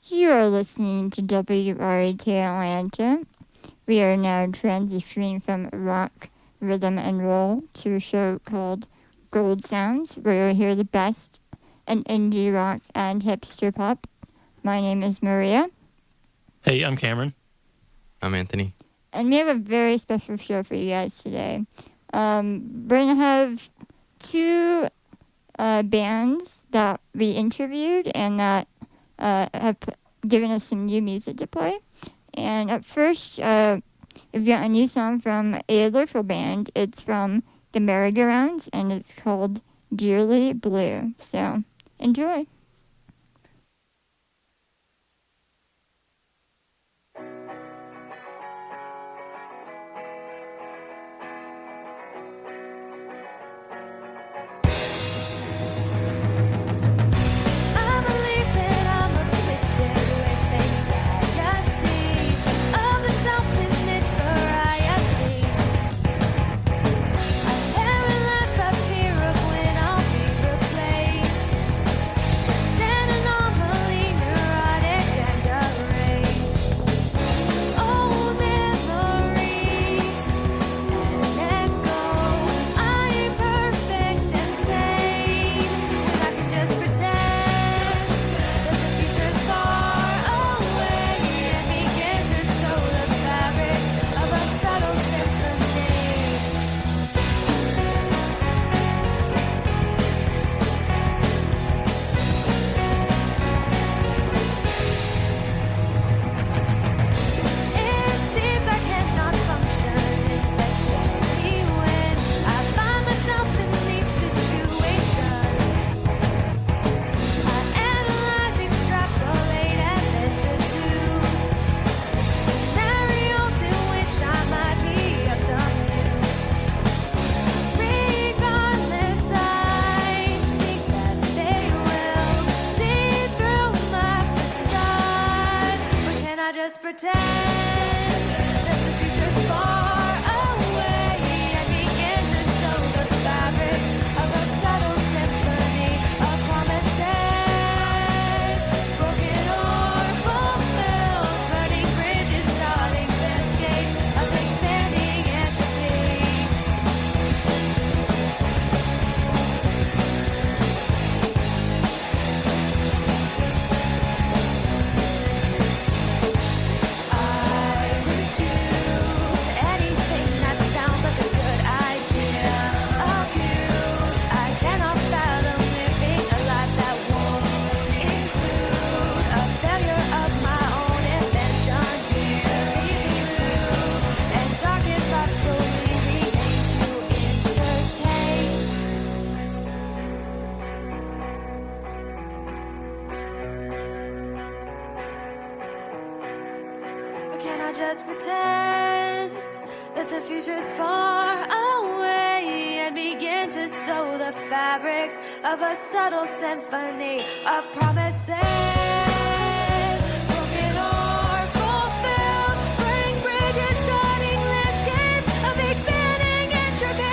You are listening to WREK Atlanta. We are now transitioning from rock, rhythm, and roll to a show called Goldsoundz, where you'll hear the best in indie rock and hipster pop. My name is Maria. Hey, I'm Cameron. I'm Anthony. And we have a very special show for you guys today. We're going to have two bands that we interviewed and that have given us some new music to play. And at first, we've got a new song from a local band. It's from the Merry-Go-Rounds, and it's called Dearly Blue. So, enjoy. Just pretend that the future's far away and begin to sew the fabrics of a subtle symphony of promises. Broken or fulfilled, burning bridges, starting landscapes of expanding entropy.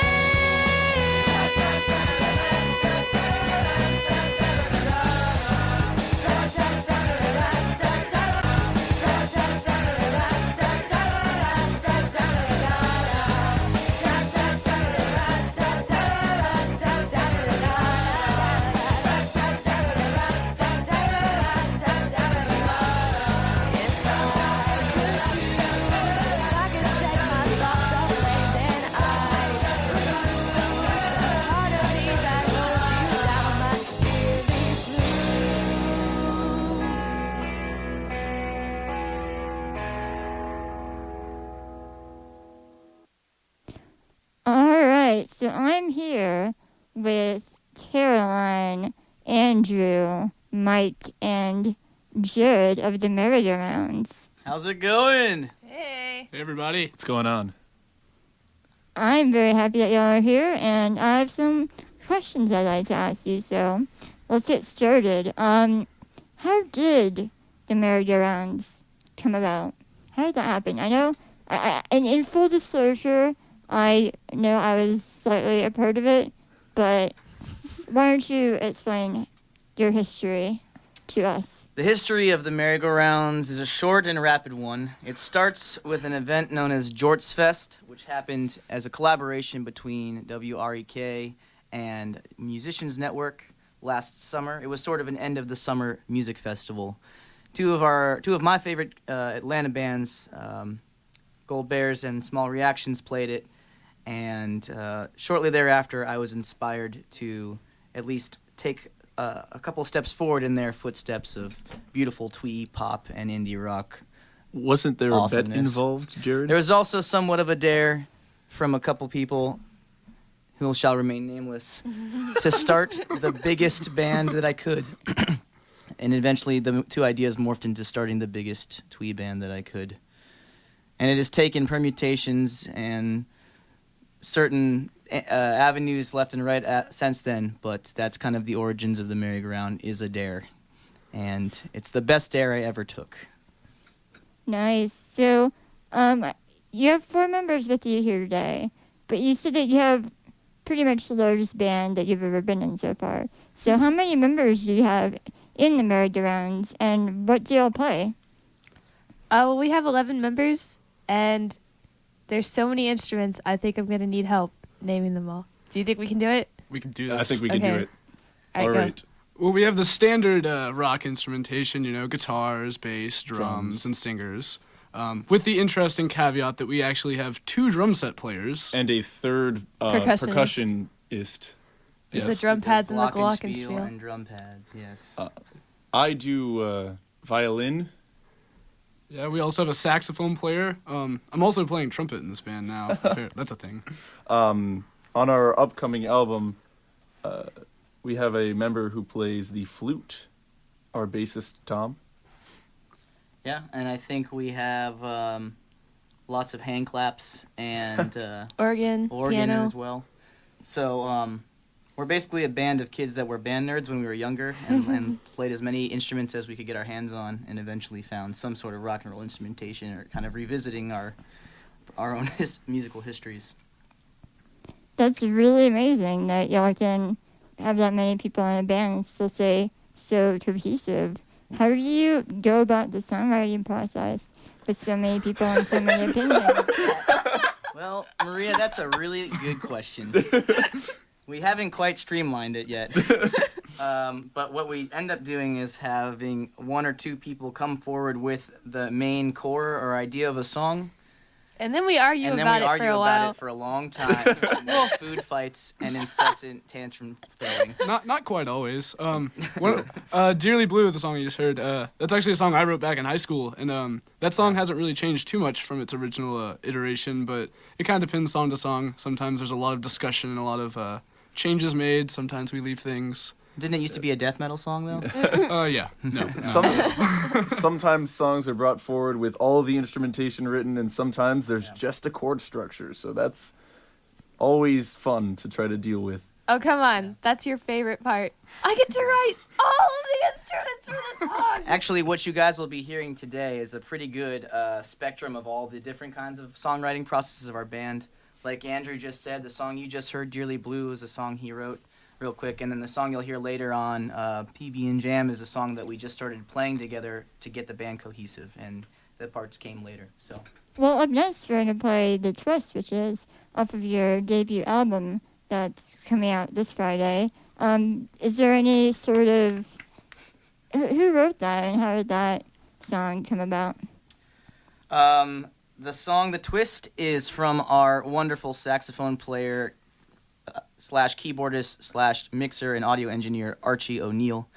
So I'm here with Caroline, Andrew, Mike, and Jared of the Merry-Go-Rounds. How's it going? Hey. Hey, everybody. What's going on? I'm very happy that y'all are here, and I have some questions I'd like to ask you, so let's get started. How did the Merry-Go-Rounds come about? How did that happen? I know, and in full disclosure, I know I was slightly a part of it, but why don't you explain your history to us? The history of the merry-go-rounds is a short and rapid one. It starts with an event known as Jortsfest, which happened as a collaboration between WREK and Musicians Network last summer. It was sort of an end-of-the-summer music festival. Two of my favorite Atlanta bands, Gold Bears and Small Reactions, played it, and shortly thereafter I was inspired to at least take a couple steps forward in their footsteps of beautiful twee pop and indie rock. Wasn't there a bet involved, Jared? There was also somewhat of a dare from a couple people who shall remain nameless to start the biggest band that I could. And eventually the two ideas morphed into starting the biggest twee band that I could. And it has taken permutations and certain avenues left and right since then, but that's kind of the origins of the merry-go-round, is a dare. And it's the best dare I ever took. Nice. So, you have 4 members with you here today, but you said that you have pretty much the largest band that you've ever been in so far. So how many members do you have in the merry-go-rounds, and what do y'all play? Well, we have 11 members, and there's so many instruments, I think I'm going to need help naming them all. Do you think we can do it? We can do this. I think we can do it. All right. Well, we have the standard rock instrumentation, guitars, bass, drums, and singers. With the interesting caveat that we actually have 2 drum set players. And a third percussionist. Yes. The drum pads and the glockenspiel. And drum pads, yes. I do violin. Yeah, we also have a saxophone player. I'm also playing trumpet in this band now. That's a thing. On our upcoming album, we have a member who plays the flute, our bassist, Tom. Yeah, and I think we have lots of hand claps and organ, piano as well. So we're basically a band of kids that were band nerds when we were younger and played as many instruments as we could get our hands on, and eventually found some sort of rock and roll instrumentation, or kind of revisiting our own musical histories. That's really amazing that y'all can have that many people in a band and still stay so cohesive. How do you go about the songwriting process with so many people and so many opinions? Well, Maria, that's a really good question. We haven't quite streamlined it yet. But what we end up doing is having 1 or 2 people come forward with the main core or idea of a song. And then we argue and then about we it argue for a about while. it for a long time. And there's food fights and incessant tantrum throwing. Not quite always. Dearly Blue, the song you just heard, that's actually a song I wrote back in high school. And that song hasn't really changed too much from its original iteration, but it kind of depends song to song. Sometimes there's a lot of discussion and a lot of changes made. Sometimes we leave things. Didn't it used to be a death metal song, though? Yeah. No. Sometimes songs are brought forward with all of the instrumentation written, and sometimes there's just a chord structure. So that's always fun to try to deal with. Oh, come on. That's your favorite part. I get to write all of the instruments for the song. Actually, what you guys will be hearing today is a pretty good spectrum of all the different kinds of songwriting processes of our band. Like Andrew just said, the song you just heard, Dearly Blue, is a song he wrote real quick. And then the song you'll hear later on, PB&Jam, is a song that we just started playing together to get the band cohesive. And the parts came later. So. Well, up next, we're going to play The Twist, which is off of your debut album that's coming out this Friday. Is there any sort of... Who wrote that, and how did that song come about? The song The Twist is from our wonderful saxophone player slash keyboardist slash mixer and audio engineer, Archie O'Neill.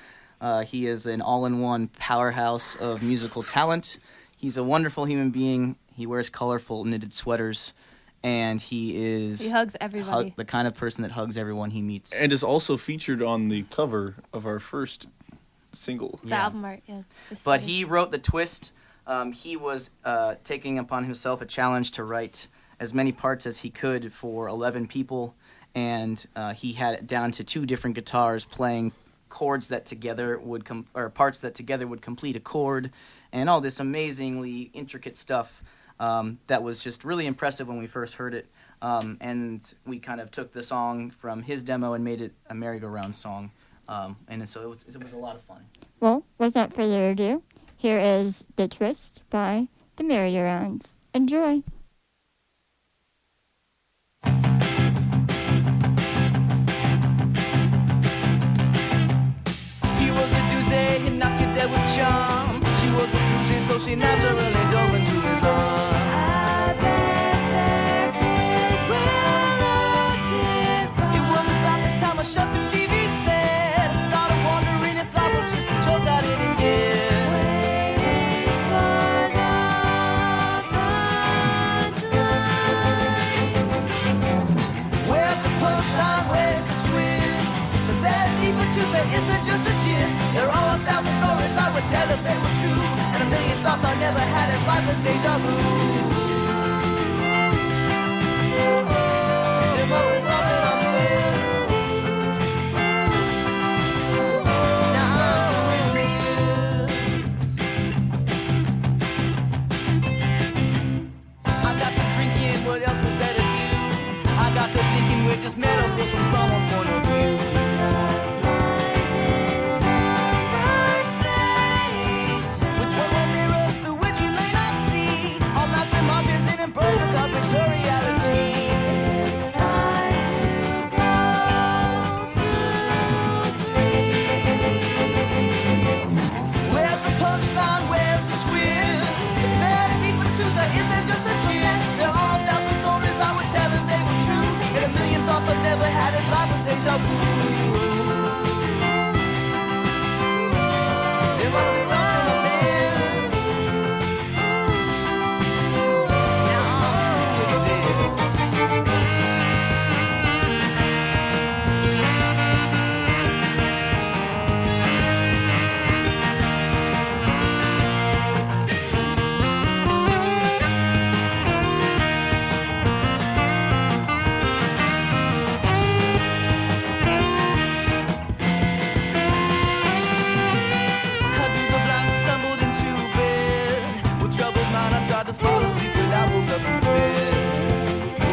He is an all-in-one powerhouse of musical talent. He's a wonderful human being. He wears colorful knitted sweaters, and he hugs everybody. The kind of person that hugs everyone he meets. And is also featured on the cover of our first single. The album art, yeah. But he wrote The Twist. He was taking upon himself a challenge to write as many parts as he could for 11 people, and he had it down to 2 different guitars playing chords that together would parts that together would complete a chord, and all this amazingly intricate stuff that was just really impressive when we first heard it. And we kind of took the song from his demo and made it a merry-go-round song, and so it was a lot of fun. Well, without further ado, here is The Twist by the Merry-Go-Rounds. Enjoy! He was a doozy, he knocked you dead with charm. She was a floozy, so she naturally dove into his arms. I bet their kids will look different. It was about the time I shut the TV set. I started wondering if life was just a joke I didn't get. Waiting for the punchline. Where's the punchline? Where's the twist? Is there a deeper truth? There is there just a gist? There are 1,000 stories I would tell if they were true, and a million thoughts I never had if life was deja vu. There must be something on the way. Now I'm with I got to drinking, what else was there to do? I got to thinking we're just metaphors from someone's point of view. Just lines in conversation. With one more mirrors through which we may not see. All master markers in and birds of cosmic surreality. It's time to go to sleep. Where's the punchline? Where's the twist? Is there a deeper truth or is there just a gist? There are 1,000 stories I would tell if they were true, and a million thoughts I've never had if life was deja vu. There must be something I missed. Now I'm through with this. How do the blind stumbled into bed? With troubled mind, I tried to fall asleep, but I woke up instead. To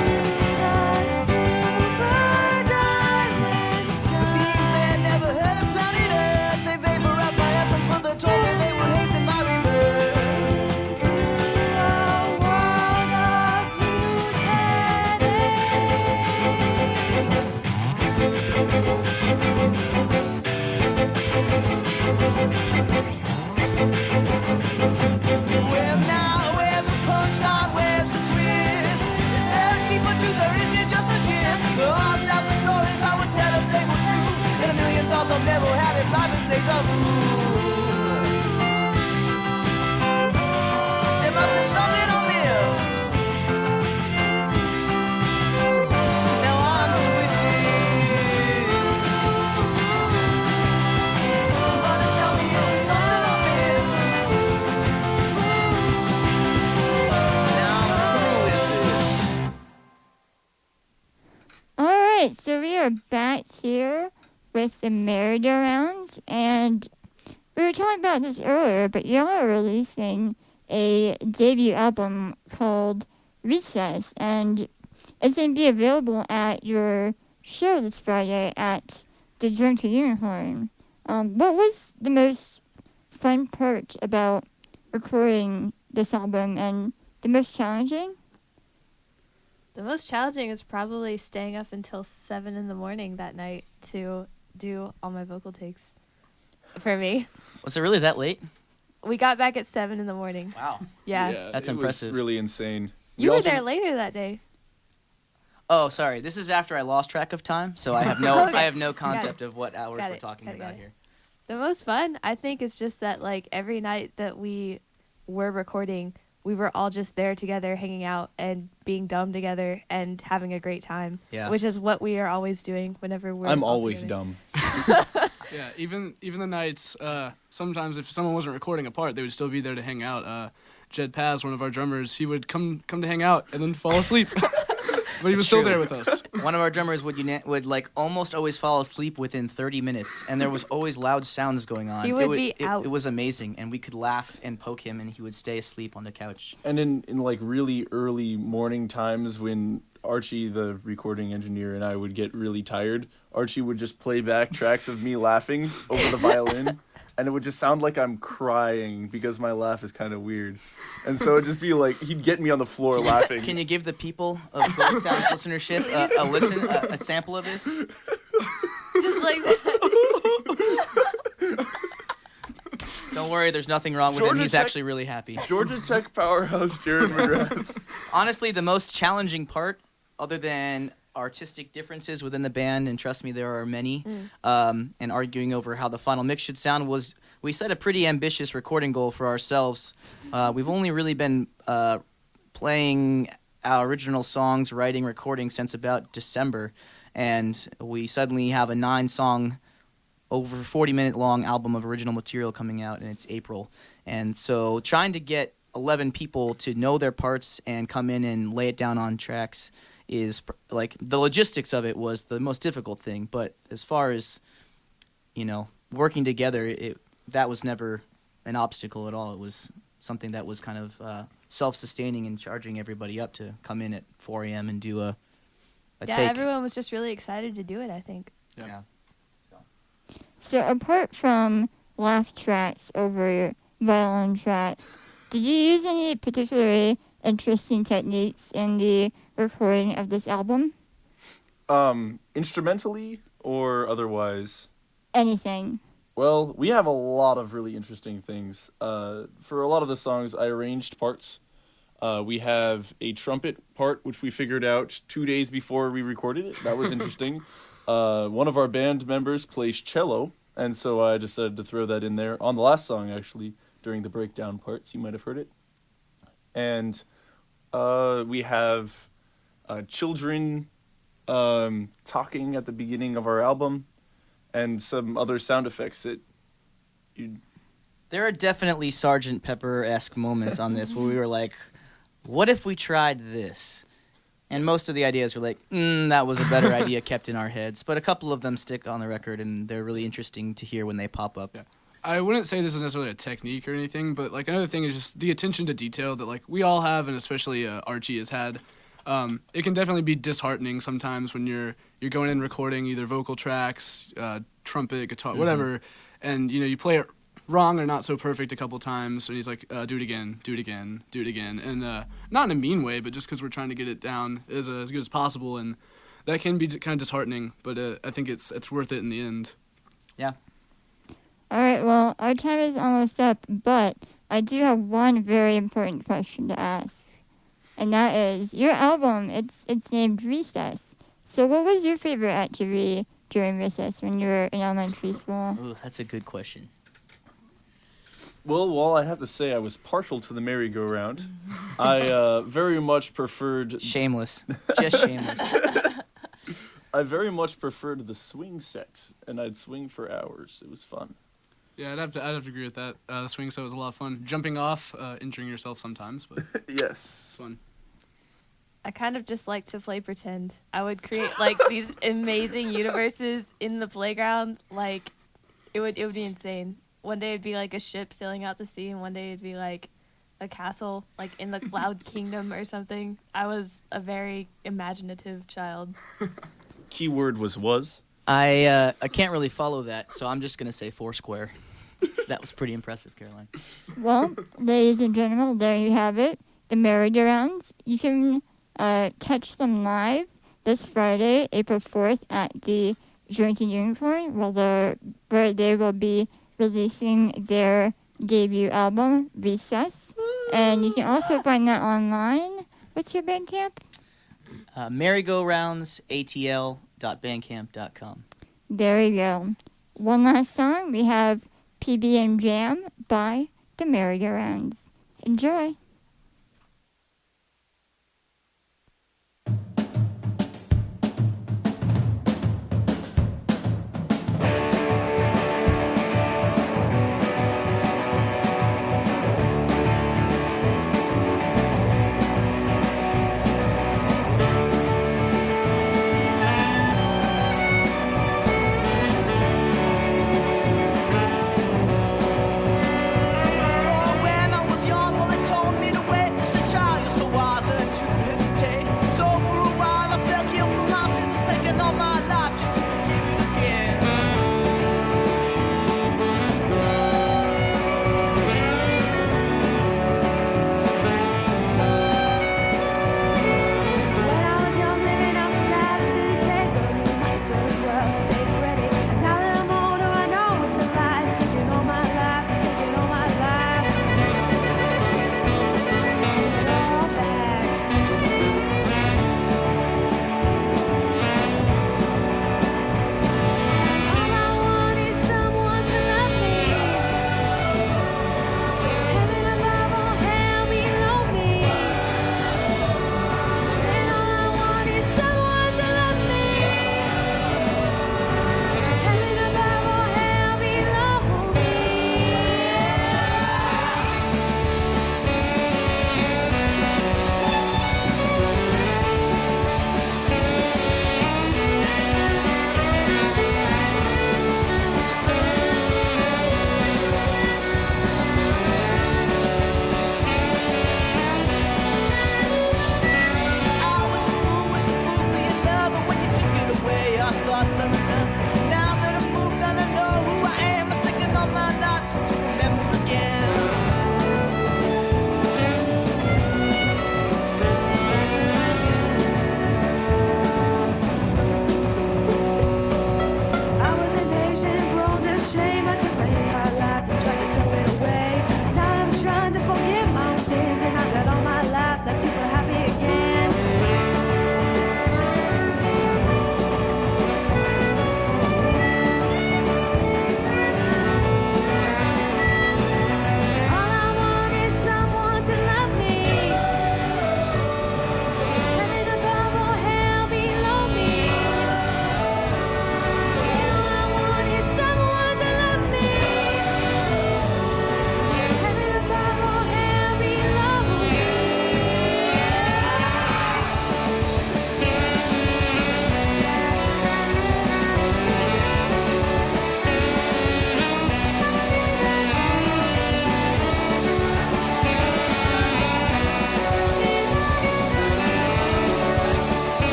the super dimension. Beings they had never heard of planet Earth. They vaporized my essence, but they told me they would hasten my rebirth. To a world of huge headaches. Well, now, where's the punchline? Where's the twist? Is there a deeper truth or is there just a gist? There are 1,000 stories I would tell if they were true, and a million thoughts I've never had if life is deja vu. There must be something I missed. Now I'm with it. Somebody tell me, is there something I missed? Now I'm through with this. Alright, so we are back here with the Merry-Go-Rounds, and we were talking about this earlier, but y'all are releasing a debut album called Recess, and it's going to be available at your show this Friday at the Drunken Unicorn. What was the most fun part about recording this album, and the most challenging? The most challenging is probably staying up until 7 in the morning that night to do all my vocal takes. For me, Was it really that late? we got back at 7 in the morning. Wow. Yeah. That's it impressive. Was really insane. You We were also- there later that day. Oh, sorry. This is after I lost track of time, so I have no Okay. I have no concept of what hours Got we're it, talking got it, about got it. here. The most fun, I think, is just that, like, every night that we were recording, we were all just there together, hanging out and being dumb together and having a great time. Yeah. Which is what we are always doing whenever we're I'm all always together. dumb. Yeah, even the nights. Sometimes if someone wasn't recording a part, they would still be there to hang out. Jed Paz, one of our drummers, he would come to hang out and then fall asleep. But he was still true. there with us. One of our drummers would like almost always fall asleep within 30 minutes, and there was always loud sounds going on. He would be out. It was amazing, and we could laugh and poke him, and he would stay asleep on the couch. And in like really early morning times when Archie, the recording engineer, and I would get really tired, Archie would just play back tracks of me laughing over the violin. and it would just sound like I'm crying because my laugh is kind of weird. And so it'd just be like, he'd get me on the floor laughing. Can you give the people of Goldsoundz listenership a sample of this? Just like that. Don't worry, there's nothing wrong with him. He's actually really happy. Georgia Tech powerhouse Jared McGrath. Honestly, the most challenging part, other than artistic differences within the band, and trust me, there are many, and arguing over how the final mix should sound, was we set a pretty ambitious recording goal for ourselves. We've only really been playing our original songs, writing, recording since about December, and we suddenly have a 9-song, over 40-minute long album of original material coming out, and it's April. And so trying to get 11 people to know their parts and come in and lay it down on tracks is, like, the logistics of it was the most difficult thing. But as far as, you know, working together, that was never an obstacle at all. It was something that was kind of self-sustaining and charging everybody up to come in at 4 a.m. and do a take. Everyone was just really excited to do it, I think. Yeah. So apart from laugh tracks over violin tracks, did you use any particularly interesting techniques in the recording of this album? Instrumentally or otherwise? Anything. Well, we have a lot of really interesting things. For a lot of the songs, I arranged parts. We have a trumpet part, which we figured out 2 days before we recorded it. That was interesting. One of our band members plays cello, and so I decided to throw that in there on the last song, actually, during the breakdown parts. You might have heard it. And we have children talking at the beginning of our album, and some other sound effects that There are definitely Sgt. Pepper-esque moments on this where we were like, what if we tried this? And most of the ideas were like, that was a better idea kept in our heads. But a couple of them stick on the record, and they're really interesting to hear when they pop up. Yeah. I wouldn't say this is necessarily a technique or anything, but like another thing is just the attention to detail that like we all have, and especially Archie has had. It can definitely be disheartening sometimes when you're going in recording either vocal tracks, trumpet, guitar, whatever, and you play it wrong or not so perfect a couple times, and he's like, do it again, and not in a mean way, but just because we're trying to get it down as good as possible, and that can be kind of disheartening, but I think it's worth it in the end. Yeah. All right, well, our time is almost up, but I do have one very important question to ask, and that is, your album, it's named Recess. So what was your favorite activity during recess when you were in elementary school? Ooh, that's a good question. Well, while I have to say I was partial to the merry-go-round, I very much preferred... Shameless. Just shameless. I very much preferred the swing set, and I'd swing for hours. It was fun. Yeah, I'd have to agree with that. The swing set was a lot of fun. Jumping off, injuring yourself sometimes, but Yes. it's fun. I kind of just like to play pretend. I would create like these amazing universes in the playground. Like it would be insane. One day it'd be like a ship sailing out to sea, and one day it'd be like a castle like in the Cloud Kingdom or something. I was a very imaginative child. Keyword was. I can't really follow that, so I'm just going to say Foursquare. That was pretty impressive, Caroline. Well, ladies and gentlemen, there you have it. The merry-go-rounds. You can catch them live this Friday, April 4th, at the Drinking Unicorn, where they will be releasing their debut album, Recess. And you can also find that online. What's your Bandcamp? merry-go-rounds.atl.bandcamp.com. There we go. One last song. We have PB&Jam by the Merry-Go-Rounds. Enjoy.